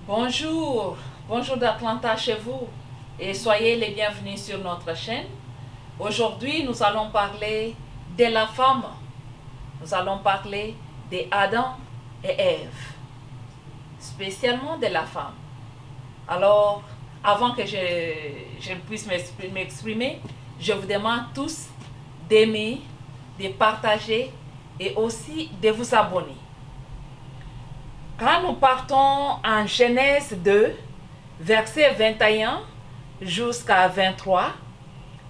Bonjour, bonjour d'Atlanta chez vous et soyez les bienvenus sur notre chaîne. Aujourd'hui, nous allons parler de la femme. Nous allons parler de Adam et Ève, spécialement de la femme. Alors, avant que je puisse m'exprimer, je vous demande tous d'aimer, de partager et aussi de vous abonner. Quand nous partons en Genèse 2, verset 21 jusqu'à 23,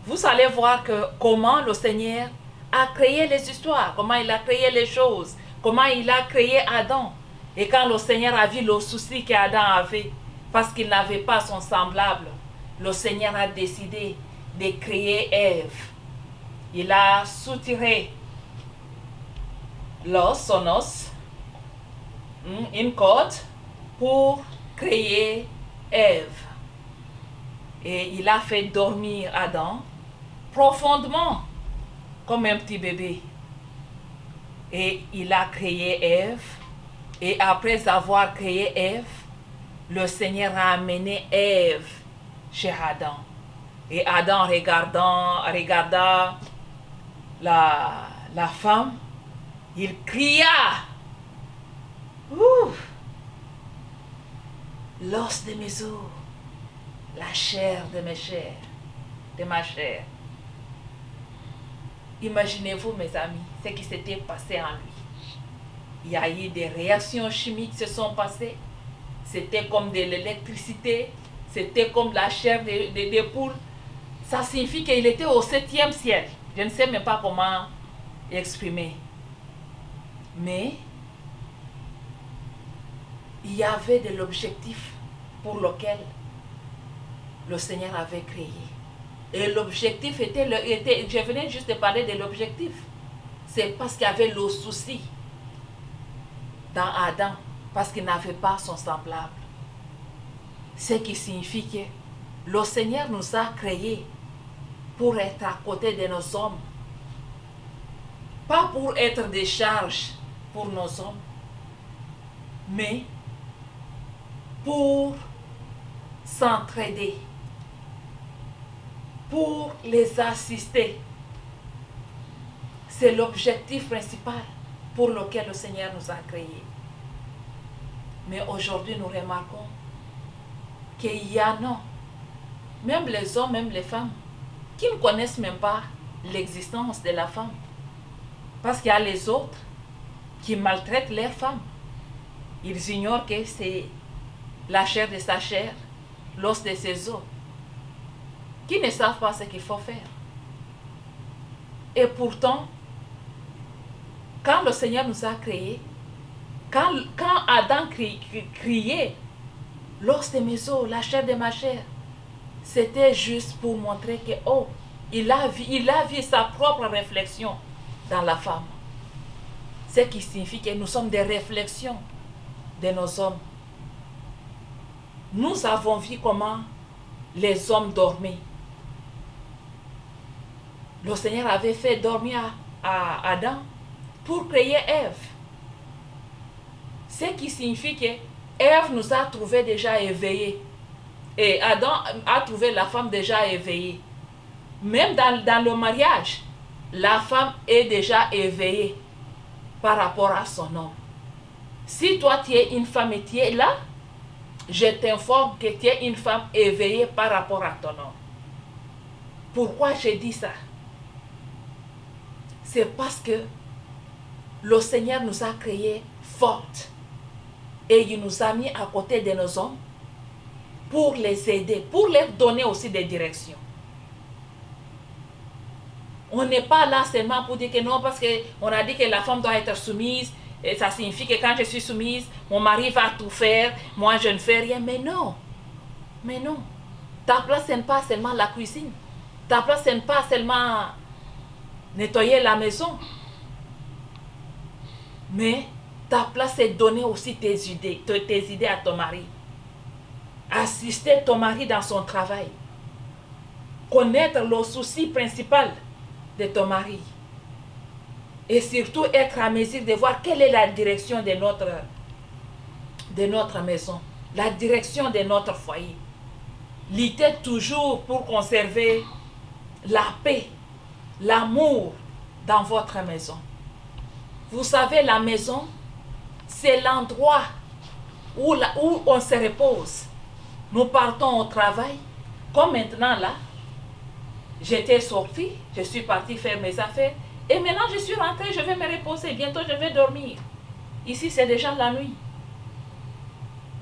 vous allez voir comment le Seigneur a créé les histoires, comment il a créé les choses, comment il a créé Adam. Et quand le Seigneur a vu le souci qu'Adam avait, parce qu'il n'avait pas son semblable, le Seigneur a décidé de créer Ève. Il a soutiré son os, une corde pour créer Ève. Et il a fait dormir Adam profondément comme un petit bébé. Et il a créé Ève. Et après avoir créé Ève, le Seigneur a amené Ève chez Adam. Et Adam regarda la femme, il cria. Ouh! L'os de mes os, la chair de mes chairs, de ma chair. Imaginez-vous, mes amis, ce qui s'était passé en lui. Il y a eu des réactions chimiques qui se sont passées. C'était comme de l'électricité, c'était comme la chair des poules. Ça signifie qu'il était au 7e ciel. Je ne sais même pas comment exprimer. Mais il y avait de l'objectif pour lequel le Seigneur avait créé. Et l'objectif était, je venais juste de parler de l'objectif. C'est parce qu'il y avait le souci dans Adam, parce qu'il n'avait pas son semblable. Ce qui signifie que le Seigneur nous a créés pour être à côté de nos hommes. Pas pour être des charges pour nos hommes, mais pour s'entraider, pour les assister. C'est l'objectif principal pour lequel le Seigneur nous a créés. Mais aujourd'hui, nous remarquons qu'il y en a, même les hommes, même les femmes, qui ne connaissent même pas l'existence de la femme. Parce qu'il y a les autres qui maltraitent leurs femmes. Ils ignorent que c'est la chair de sa chair, l'os de ses os, qui ne savent pas ce qu'il faut faire. Et pourtant, quand le Seigneur nous a créés, quand Adam criait, l'os de mes os, la chair de ma chair, c'était juste pour montrer que, il a vu sa propre réflexion dans la femme. Ce qui signifie que nous sommes des réflexions de nos hommes. Nous avons vu comment les hommes dormaient. Le Seigneur avait fait dormir à Adam pour créer Ève. Ce qui signifie que Ève nous a trouvés déjà éveillés. Et Adam a trouvé la femme déjà éveillée. Même dans le mariage, la femme est déjà éveillée par rapport à son homme. Si toi tu es une femme et tu es là, je t'informe que tu es une femme éveillée par rapport à ton homme. Pourquoi je dis ça? C'est parce que le Seigneur nous a créés fortes et il nous a mis à côté de nos hommes pour les aider, pour leur donner aussi des directions. On n'est pas là seulement pour dire que non, parce qu'on a dit que la femme doit être soumise, et ça signifie que quand je suis soumise, mon mari va tout faire, moi je ne fais rien. Mais non, ta place ce n'est pas seulement la cuisine, ta place ce n'est pas seulement nettoyer la maison, mais ta place c'est donner aussi tes idées à ton mari, assister ton mari dans son travail, connaître le souci principal de ton mari et surtout être à mesure de voir quelle est la direction de notre maison, la direction de notre foyer. Luttez toujours pour conserver la paix, l'amour dans votre maison. Vous savez, la maison, c'est l'endroit où on se repose. Nous partons au travail. Comme maintenant là, j'étais sortie, je suis partie faire mes affaires. Et maintenant je suis rentrée, je vais me reposer. Bientôt je vais dormir. Ici c'est déjà la nuit.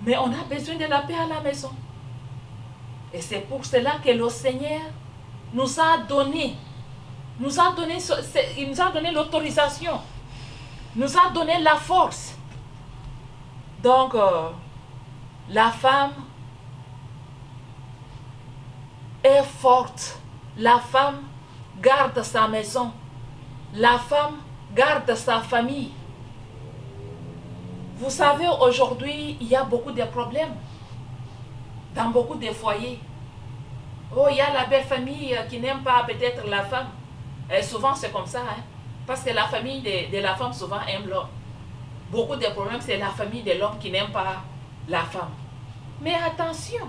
Mais on a besoin de la paix à la maison. Et c'est pour cela que le Seigneur nous a donné, il nous a donné l'autorisation, nous a donné la force. Donc, la femme est forte. La femme garde sa maison. La femme garde sa famille. Vous savez, aujourd'hui, il y a beaucoup de problèmes dans beaucoup de foyers. Oh, il y a la belle famille qui n'aime pas peut-être la femme. Et souvent, c'est comme ça. Hein? Parce que la famille de la femme souvent aime l'homme. Beaucoup de problèmes, c'est la famille de l'homme qui n'aime pas la femme. Mais attention,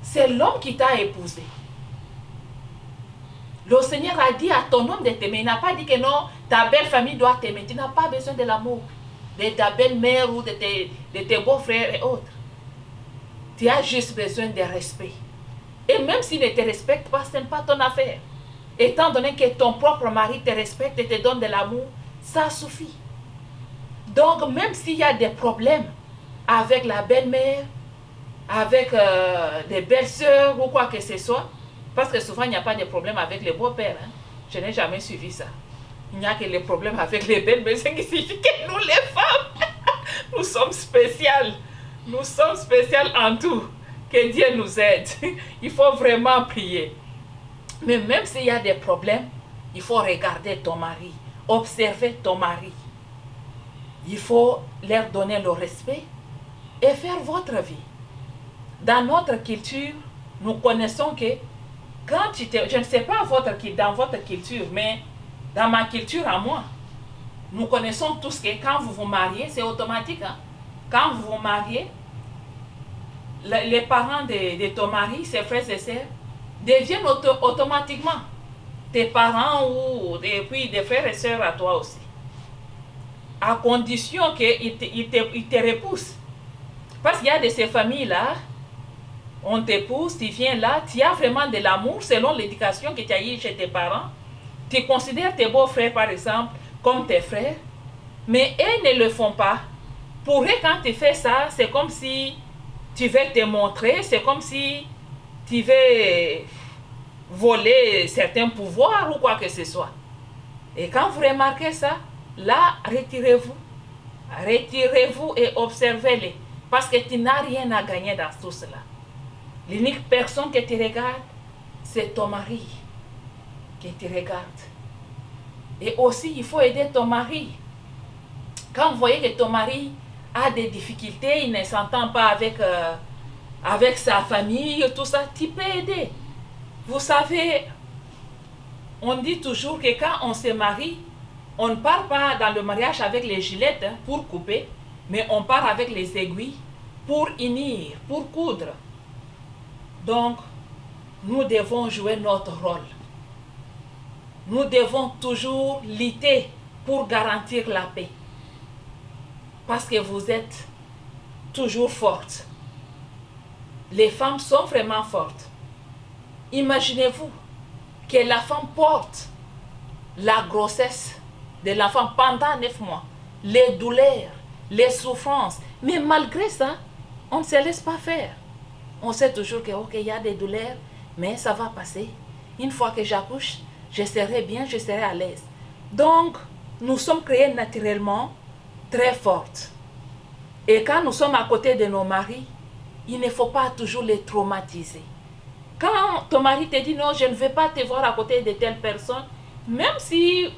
c'est l'homme qui t'a épousé. Le Seigneur a dit à ton homme de t'aimer. Il n'a pas dit que non, ta belle famille doit t'aimer. Tu n'as pas besoin de l'amour de ta belle-mère ou de tes beaux-frères et autres. Tu as juste besoin de respect. Et même s'il ne te respecte pas, ce n'est pas ton affaire. Étant donné que ton propre mari te respecte et te donne de l'amour, ça suffit. Donc, même s'il y a des problèmes avec la belle-mère, avec des belles-sœurs ou quoi que ce soit, parce que souvent, il n'y a pas de problème avec les beaux-pères. Hein. Je n'ai jamais suivi ça. Il n'y a que les problèmes avec les belles-mères. Ce qui signifie que nous, les femmes, nous sommes spéciales. Nous sommes spéciales en tout. Que Dieu nous aide. Il faut vraiment prier. Mais même s'il y a des problèmes, il faut regarder ton mari, observer ton mari. Il faut leur donner le respect et faire votre vie. Dans notre culture, nous connaissons que quand je ne sais pas dans votre culture, mais dans ma culture à moi, nous connaissons tous que quand vous vous mariez, c'est automatique. Hein? Quand vous vous mariez, les parents de ton mari, ses frères et sœurs, deviennent automatiquement tes parents ou et puis des frères et sœurs à toi aussi. À condition qu'ils te repoussent. Parce qu'il y a de ces familles-là, on t'épouse, tu viens là, tu as vraiment de l'amour selon l'éducation que tu as eue chez tes parents. Tu considères tes beaux-frères, par exemple, comme tes frères, mais elles ne le font pas. Pour eux, quand tu fais ça, c'est comme si tu veux te montrer, c'est comme si tu veux voler certains pouvoirs ou quoi que ce soit. Et quand vous remarquez ça, là, retirez-vous. Retirez-vous et observez-les. Parce que tu n'as rien à gagner dans tout cela. L'unique personne que tu regardes, c'est ton mari que tu regardes. Et aussi, il faut aider ton mari. Quand vous voyez que ton mari a des difficultés, il ne s'entend pas avec sa famille, tout ça, tu peux aider. Vous savez, on dit toujours que quand on se marie, on ne part pas dans le mariage avec les gilettes pour couper, mais on part avec les aiguilles pour unir, pour coudre. Donc, nous devons jouer notre rôle. Nous devons toujours lutter pour garantir la paix. Parce que vous êtes toujours fortes. Les femmes sont vraiment fortes. Imaginez-vous que la femme porte la grossesse de l'enfant pendant 9 mois, les douleurs, les souffrances. Mais malgré ça, on ne se laisse pas faire. On sait toujours que, ok, il y a des douleurs, mais ça va passer. Une fois que j'accouche, je serai bien, je serai à l'aise. Donc, nous sommes créés naturellement très fortes. Et quand nous sommes à côté de nos maris, il ne faut pas toujours les traumatiser. Quand ton mari te dit non, je ne veux pas te voir à côté de telle personne, même si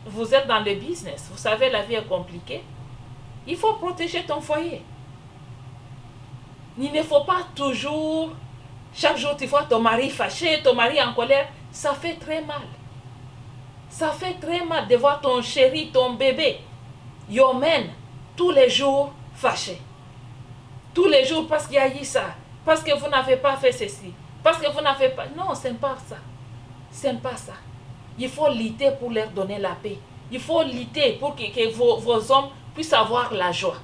vous êtes dans le business, vous savez, la vie est compliquée, il faut protéger ton foyer. Il ne faut pas toujours, chaque jour tu vois ton mari fâché, ton mari en colère, ça fait très mal. Ça fait très mal de voir ton chéri, ton bébé, Yomen, tous les jours fâché. tous les jours parce qu'il y a eu ça, parce que vous n'avez pas fait ceci, parce que vous n'avez pas... Non, ce n'est pas ça. Ce n'est pas ça. Il faut lutter pour leur donner la paix. Il faut lutter pour que vos hommes puissent avoir la joie.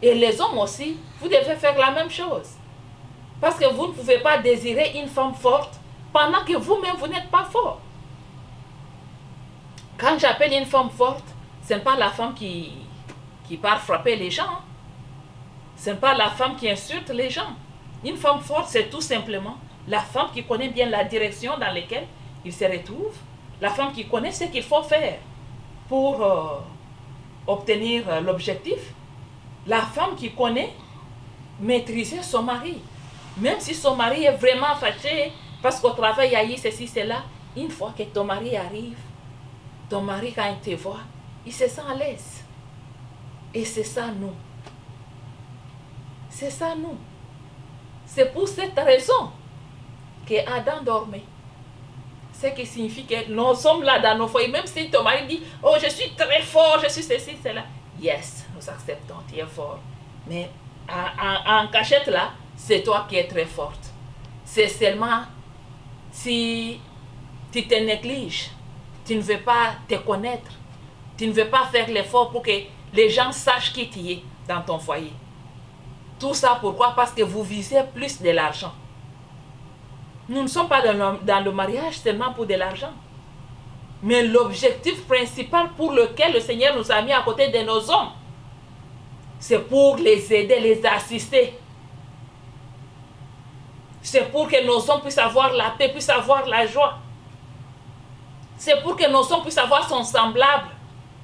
Et les hommes aussi, vous devez faire la même chose. Parce que vous ne pouvez pas désirer une femme forte pendant que vous-même, vous n'êtes pas fort. Quand j'appelle une femme forte, ce n'est pas la femme qui part frapper les gens. Ce n'est pas la femme qui insulte les gens. Une femme forte, c'est tout simplement la femme qui connaît bien la direction dans laquelle il se retrouve. La femme qui connaît ce qu'il faut faire pour obtenir l'objectif. La femme qui connaît maîtriser son mari. Même si son mari est vraiment fâché parce qu'au travail il y a eu ceci, cela, une fois que ton mari arrive, ton mari quand il te voit, il se sent à l'aise. Et c'est ça nous. C'est ça nous. C'est pour cette raison que Adam dormait. Ce qui signifie que nous sommes là dans nos foyers. Même si ton mari dit, oh je suis très fort, je suis ceci, cela. Yes, nous acceptons, tu es fort. Mais en cachette là, c'est toi qui es très forte. C'est seulement si tu te négliges, tu ne veux pas te connaître, tu ne veux pas faire l'effort pour que les gens sachent qui tu es dans ton foyer. Tout ça pourquoi? Parce que vous visez plus de l'argent. Nous ne sommes pas dans le mariage seulement pour de l'argent. Mais l'objectif principal pour lequel le Seigneur nous a mis à côté de nos hommes, c'est pour les aider, les assister. C'est pour que nos hommes puissent avoir la paix, puissent avoir la joie. C'est pour que nos hommes puissent avoir son semblable.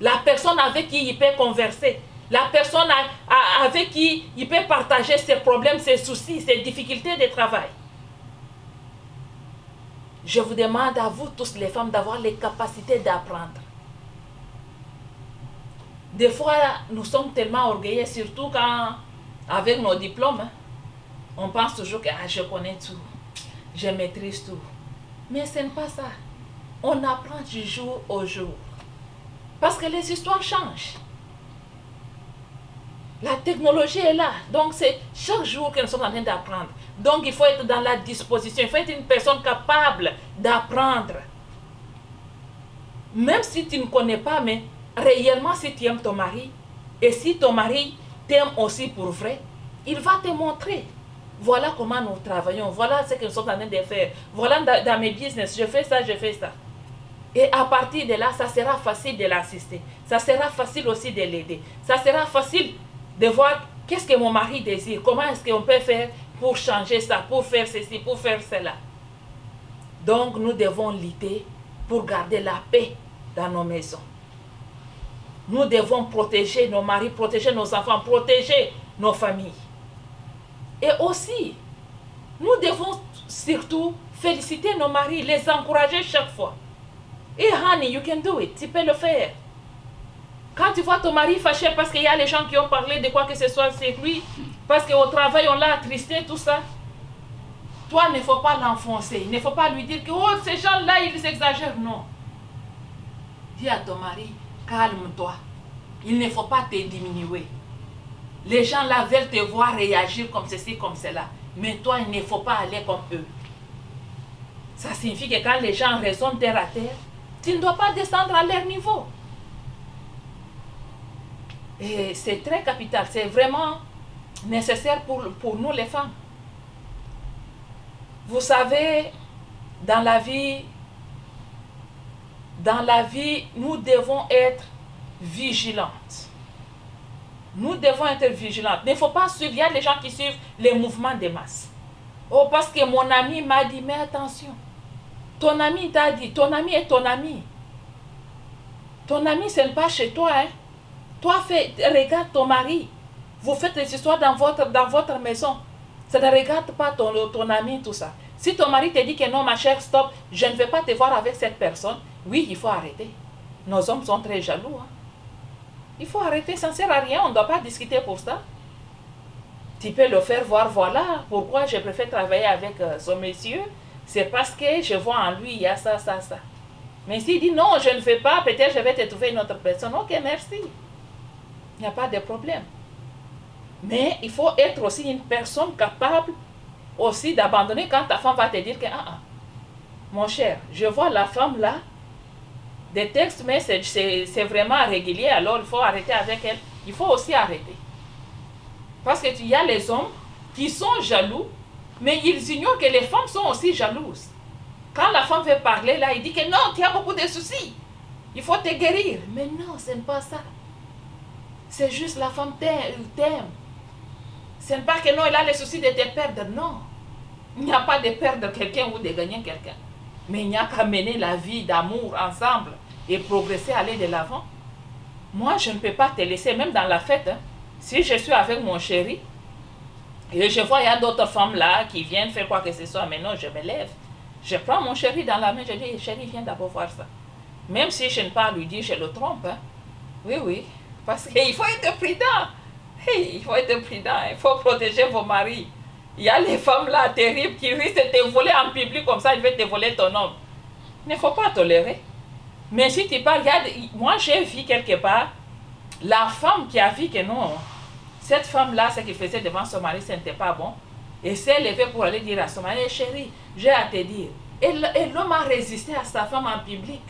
La personne avec qui il peut converser. La personne avec qui il peut partager ses problèmes, ses soucis, ses difficultés de travail. Je vous demande à vous tous les femmes d'avoir les capacités d'apprendre. Des fois, nous sommes tellement orgueilleux, surtout quand, avec nos diplômes, on pense toujours que je connais tout, je maîtrise tout. Mais ce n'est pas ça. On apprend du jour au jour. Parce que les histoires changent. La technologie est là. Donc, c'est chaque jour que nous sommes en train d'apprendre. Donc, il faut être dans la disposition. Il faut être une personne capable d'apprendre. Même si tu ne connais pas, mais réellement, si tu aimes ton mari, et si ton mari t'aime aussi pour vrai, il va te montrer. Voilà comment nous travaillons. Voilà ce que nous sommes en train de faire. Voilà dans mes business, je fais ça, je fais ça. Et à partir de là, ça sera facile de l'assister. Ça sera facile aussi de l'aider. Ça sera facile de voir qu'est-ce que mon mari désire. Comment est-ce qu'on peut faire pour changer ça, pour faire ceci, pour faire cela. Donc, nous devons lutter pour garder la paix dans nos maisons. Nous devons protéger nos maris, protéger nos enfants, protéger nos familles. Et aussi, nous devons surtout féliciter nos maris, les encourager chaque fois. Et honey, you can do it. Tu peux le faire. Quand tu vois ton mari fâché parce qu'il y a les gens qui ont parlé de quoi que ce soit sur lui, parce qu'au travail on l'a attristé, tout ça, toi, il ne faut pas l'enfoncer. Il ne faut pas lui dire que oh, ces gens-là, ils exagèrent. Non. Dis à ton mari, calme-toi. Il ne faut pas te diminuer. Les gens là veulent te voir réagir comme ceci, comme cela. Mais toi, il ne faut pas aller comme eux. Ça signifie que quand les gens raisonnent terre à terre, tu ne dois pas descendre à leur niveau. Et c'est très capital. C'est vraiment nécessaire pour nous les femmes. Vous savez, dans la vie, nous devons être vigilantes. Nous devons être vigilantes. Il ne faut pas suivre. Il y a des gens qui suivent les mouvements des masses. Oh, parce que mon ami m'a dit, mais attention. Ton ami t'a dit, ton ami est ton ami. Ton ami, ce n'est pas chez toi. Hein? Toi, regarde ton mari. Vous faites des histoires dans votre maison. Ça ne regarde pas ton ami, tout ça. Si ton mari te dit que non, ma chère, stop, je ne vais pas te voir avec cette personne, oui, il faut arrêter. Nos hommes sont très jaloux. Hein? Il faut arrêter, ça ne sert à rien, on ne doit pas discuter pour ça. Tu peux le faire voir, voilà pourquoi je préfère travailler avec ce monsieur. C'est parce que je vois en lui, il y a ça, ça, ça. Mais s'il dit non, je ne fais pas, peut-être je vais te trouver une autre personne. Ok, merci. Il n'y a pas de problème. Mais il faut être aussi une personne capable aussi d'abandonner quand ta femme va te dire que, mon cher, je vois la femme là, des textes, mais c'est vraiment régulier, alors il faut arrêter avec elle. Il faut aussi arrêter. Parce qu'il y a les hommes qui sont jaloux, mais ils ignorent que les femmes sont aussi jalouses. Quand la femme veut parler, là, il dit que non, tu as beaucoup de soucis. Il faut te guérir. Mais non, ce n'est pas ça. C'est juste la femme t'aime. Ce n'est pas que non, elle a les soucis de te perdre. Non. Il n'y a pas de perdre quelqu'un ou de gagner quelqu'un. Mais il n'y a qu'à mener la vie d'amour ensemble et progresser, aller de l'avant. Moi, je ne peux pas te laisser, même dans la fête. Si je suis avec mon chéri, et je vois il y a d'autres femmes là qui viennent faire quoi que ce soit, mais non, je me lève. Je prends mon chéri dans la main, je dis, chéri, viens d'abord voir ça. Même si je ne pas lui dire, je le trompe. Oui, oui. Parce qu'il faut être prudent. Hey, il faut être prudent. Il faut protéger vos maris. Il y a les femmes là terribles qui risquent de te voler en public comme ça, ils veulent te voler ton homme. Il ne faut pas tolérer. Mais si tu parles, moi j'ai vu quelque part la femme qui a vu que non, cette femme-là, ce qu'elle faisait devant son mari, ce n'était pas bon. Et s'est levée pour aller dire à son mari, chérie, j'ai à te dire. Et l'homme a résisté à sa femme en public.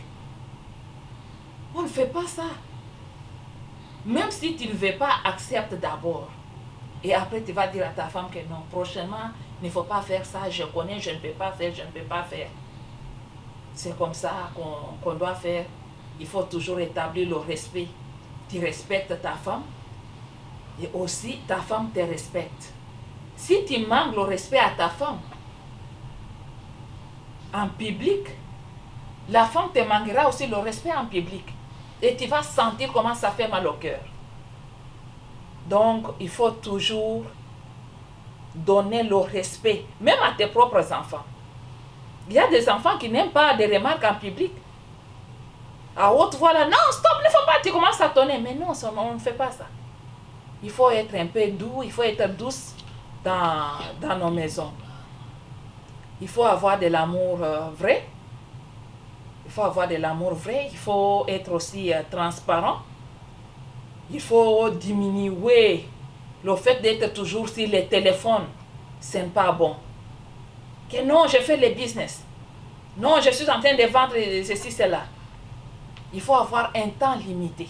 On ne fait pas ça. Même si tu ne veux pas, accepte d'abord. Et après, tu vas dire à ta femme que non, prochainement, il ne faut pas faire ça, je connais, je ne peux pas faire, je ne peux pas faire. C'est comme ça qu'on doit faire. Il faut toujours établir le respect. Tu respectes ta femme et aussi ta femme te respecte. Si tu manques le respect à ta femme en public, la femme te manquera aussi le respect en public. Et tu vas sentir comment ça fait mal au cœur. Donc, il faut toujours donner le respect, même à tes propres enfants. Il y a des enfants qui n'aiment pas des remarques en public. À haute voix, là, non, stop, il ne faut pas, tu commences à tonner. Mais non, on ne fait pas ça. Il faut être un peu doux, il faut être douce dans nos maisons. Il faut avoir de l'amour vrai. Il faut avoir de l'amour vrai. Il faut être aussi transparent. Il faut diminuer le fait d'être toujours sur les téléphones. Ce n'est pas bon. Que non, je fais le business. Non, je suis en train de vendre ceci, cela. Il faut avoir un temps limité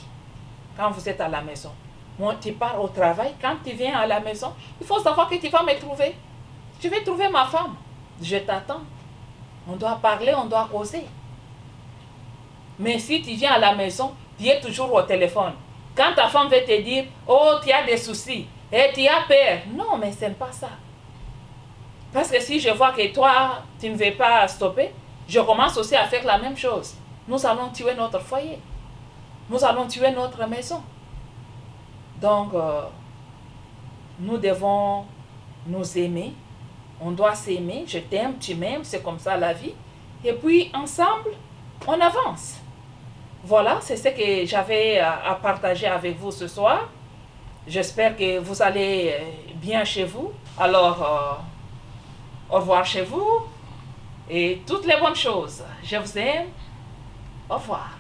quand vous êtes à la maison. Moi, tu pars au travail, quand tu viens à la maison, il faut savoir que tu vas me trouver. Je vais trouver ma femme. Je t'attends. On doit parler, on doit causer. Mais si tu viens à la maison, tu es toujours au téléphone. Quand ta femme veut te dire, oh, tu as des soucis, et tu as peur. Non, mais ce n'est pas ça. Parce que si je vois que toi, tu ne veux pas stopper, je commence aussi à faire la même chose. Nous allons tuer notre foyer. Nous allons tuer notre maison. Donc, nous devons nous aimer. On doit s'aimer. Je t'aime, tu m'aimes, c'est comme ça la vie. Et puis, ensemble, on avance. Voilà, c'est ce que j'avais à partager avec vous ce soir. J'espère que vous allez bien chez vous. Alors, au revoir chez vous et toutes les bonnes choses. Je vous aime. Au revoir.